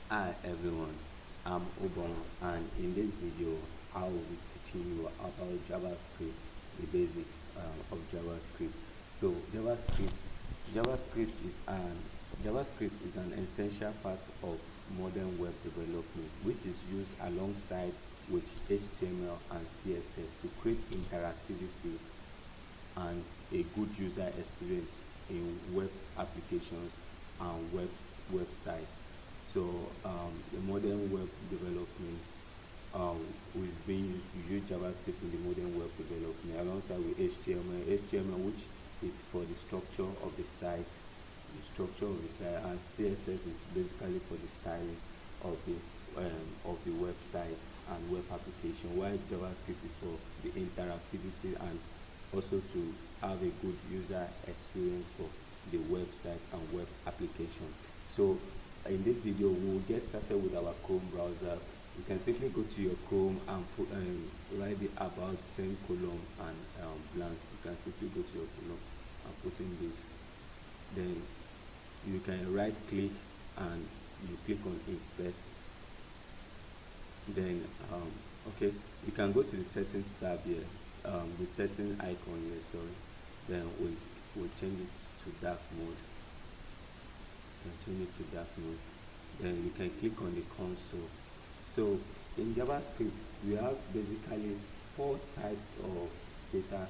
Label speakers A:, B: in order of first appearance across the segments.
A: Hi everyone, I'm Obon, and in this video I will be teaching you about JavaScript, the basics of JavaScript. So JavaScript is an JavaScript is an essential part of modern web development, which is used alongside with HTML and CSS to create interactivity and a good user experience in web applications and websites. So the modern web development is being used. We use JavaScript in the modern web development alongside with HTML, which is for the structure of the site, and CSS is basically for the styling of the website and web application. While JavaScript is for the interactivity and also to have a good user experience for the website and web application. So in this video we will get started with our Chrome browser. You can simply go to your Chrome and write the about semicolon and blank. You can simply go to your Chrome and put in this. Then you can right click and you click on inspect. Then okay, you can go to the settings tab here, the setting icon here, sorry. Then we'll change it to dark mode. Then you can click on the console. So in JavaScript we have basically four data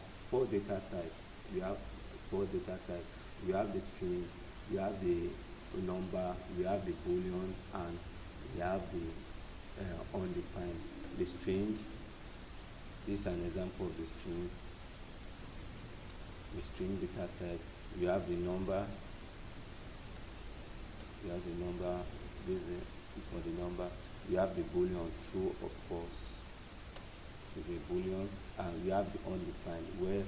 A: types. We have four data types. We have the string, we have the number, we have the boolean, and we have the undefined. The string, this is an example of the string data type. We have the number, this is for the number. We have the boolean, true or false is a boolean, and we have the undefined, where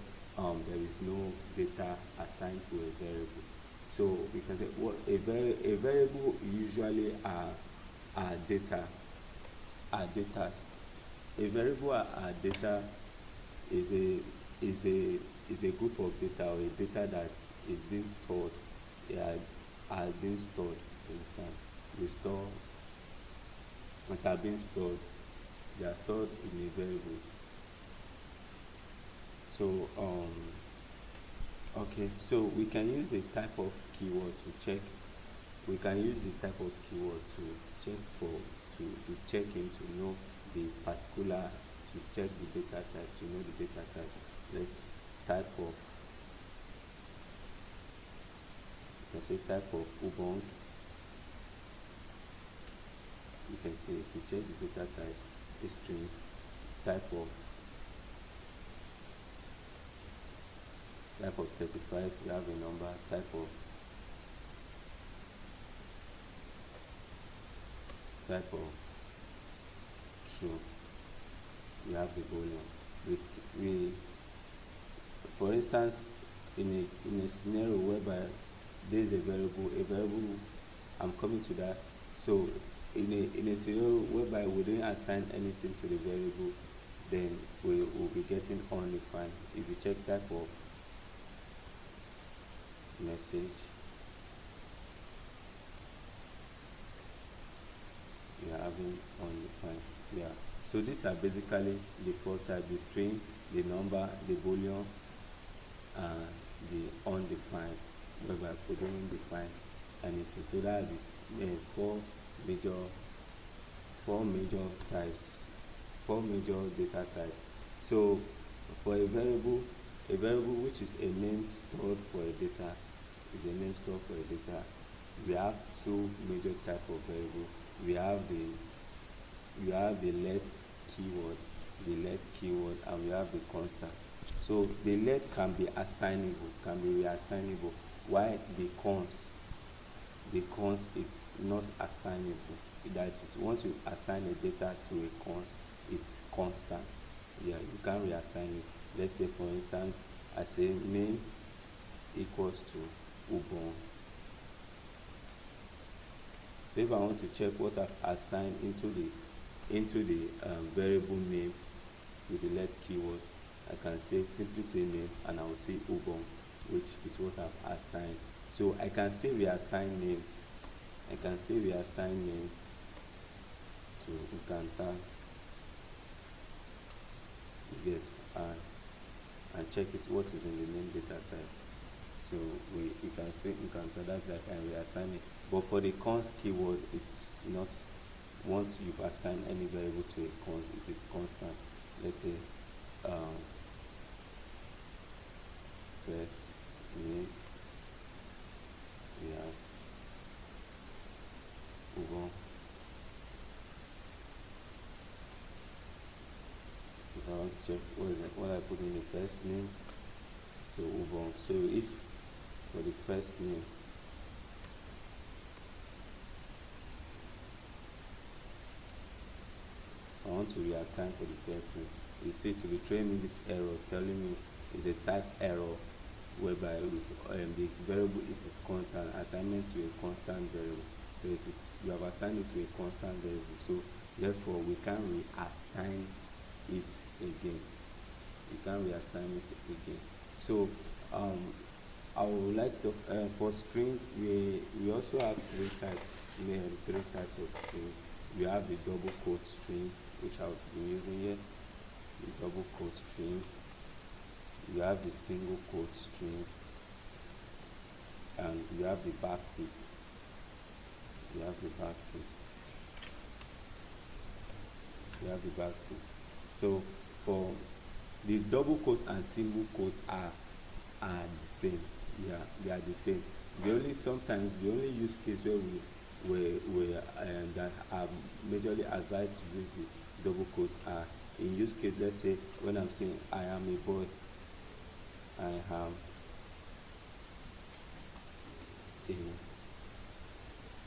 A: there is no data assigned to a variable. So we can say what a variable usually are data. A variable are data is a group of data, or a data that is being stored. Are being stored. For instance, we store what are being stored. They are stored in a variable. So okay, so we can use the type of keyword to check. We can use the type of keyword to check to check in, to know the particular, to check the data type, to know the data type. Let's type of, you can say type of Ubuntu. You can say to check the data type, a string, type of 35, we have a number, type of true, we have the boolean. We for instance, in a scenario whereby there is a variable, I'm coming to that. So in a scenario whereby we didn't assign anything to the variable, then we will be getting undefined. If you check type of message, you are having undefined. Yeah, so these are basically the four types: the string, the number, the boolean, and the undefined, whereby we don't define anything. So that the four major data types. So for a variable which is a name stored for a data, we have two major type of variable. We have the let keyword, and we have the constant. So the let can be assignable, can be reassignable, while the const is not assignable. That is, once you assign a data to a const, it's constant. Yeah, you can't reassign it. Let's say for instance, I say name equals to Ubon. So if I want to check what I've assigned into the variable name with the let keyword, I can simply say name, and I will say Ubon, which is what I've assigned. So I can still reassign name. encounter, you get, and check it what is in the name data type. So we can say encounter, that's like, and we assign it. But for the const keyword, it's not. Once you've assigned any variable to a const, it is constant. Let's say first name, we have Ugo. If I want to check what I put in the first name, so Ugo. So if for the first name, I want to reassign for the first name, you see to be throwing me this error telling me is a type error, whereby with the variable it is constant, assignment to a constant variable. So it is, you have assigned it to a constant variable, so therefore we can reassign it again. You can reassign it again. So I would like to for string, we also have three types of string. We have the double quote string, which I've been using here, the double quote string. You have the single quote string, and you have the backticks. You have the backticks. You have the backticks. So for these double quote and single quotes are the same. Yeah, they are the same. The only use case where that are majorly advised to use the double quotes are in use case. Let's say when I'm saying I am a boy, I am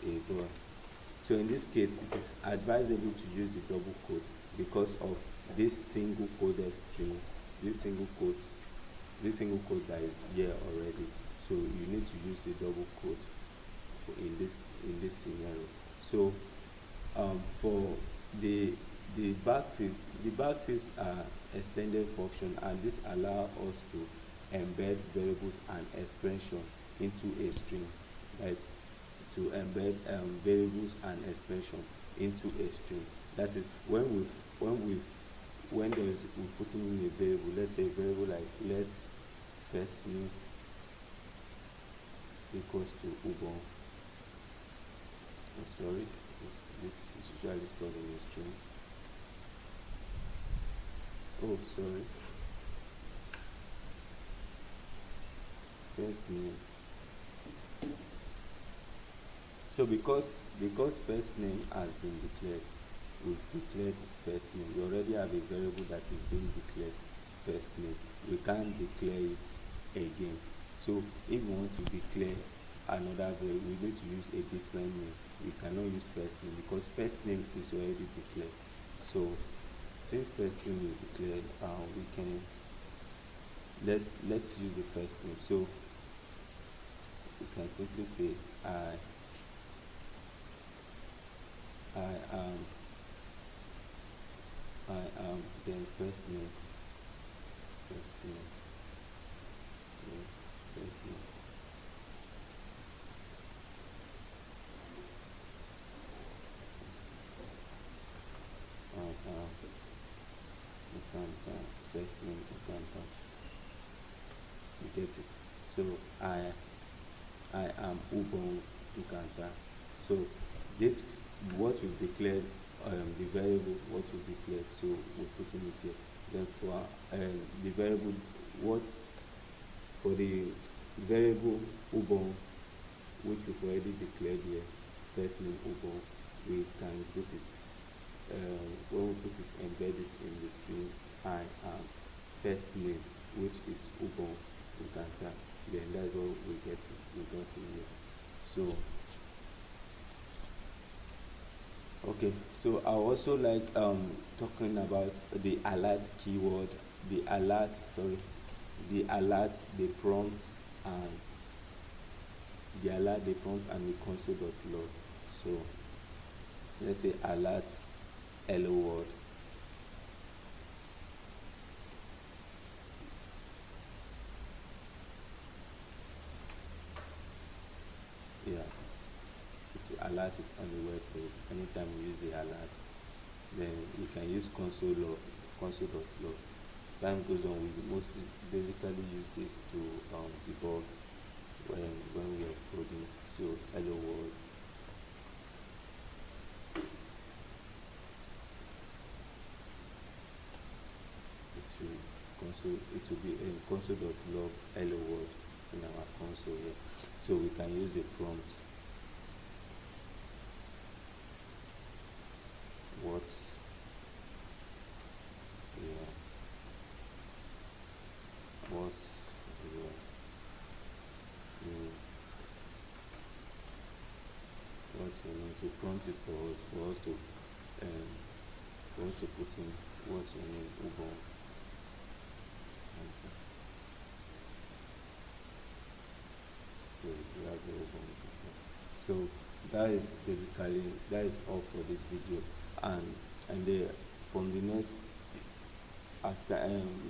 A: a boy. So in this case, it is advisable to use the double quote because of this single coded string, this single quote that is here already. So you need to use the double quote in this scenario. So for the backticks are extended function, and this allow us to embed variables and expression into a string. That is to embed variables and expression into a string. That is when we're putting in a variable. Let's say a variable like let first name equals to Ugo. I'm sorry, this is usually stored in a string. Oh, sorry. First name. So because first name has been declared, we've declared first name. We already have a variable that is being declared first name. We can't declare it again. So if we want to declare another variable, we need to use a different name. We cannot use first name because first name is already declared. So since first name is declared, we can let's use the first name. So we can simply say I am then first name. So first name. First name you get it. So I am Ubon Ukanta. So this what we've declared, the variable what we've declared, so we're putting it here. Then for the variable for the variable Ubon, which we've already declared here, first name Ubon, we can put it when we put it, embed it in the string I am first name, which is Ubon Ukanta. Then that's all we got in here. So okay, so I also like talking about the alert keyword, the alert, the prompt, and the console.log. So let's say alert hello world. Yeah, it will alert it on the web page anytime you use the alert. then you can use console.log. Time goes on, we mostly basically use this to debug when we are coding. So hello world, it will be in console.log hello world in our console here. So we can use the prompt what's yeah what's your name, what's your name, to prompt it for us um to put in what's your name, Ubon. Okay. So we have the Ubon. So that is all for this video, and from the next after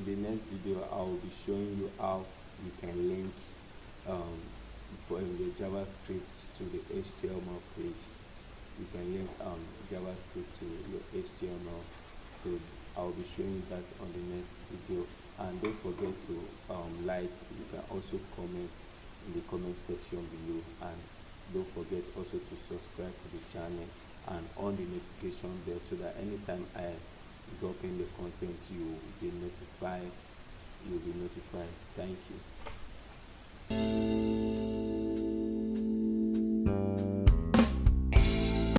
A: the next video I will be showing you how you can link um, the JavaScript to the HTML page. You can link JavaScript to your HTML. So I'll be showing you that on the next video. And don't forget to like. You can also comment in the comment section below, and don't forget also to subscribe to the channel and on the notification bell, so that anytime I drop in the content you'll be notified. Thank you.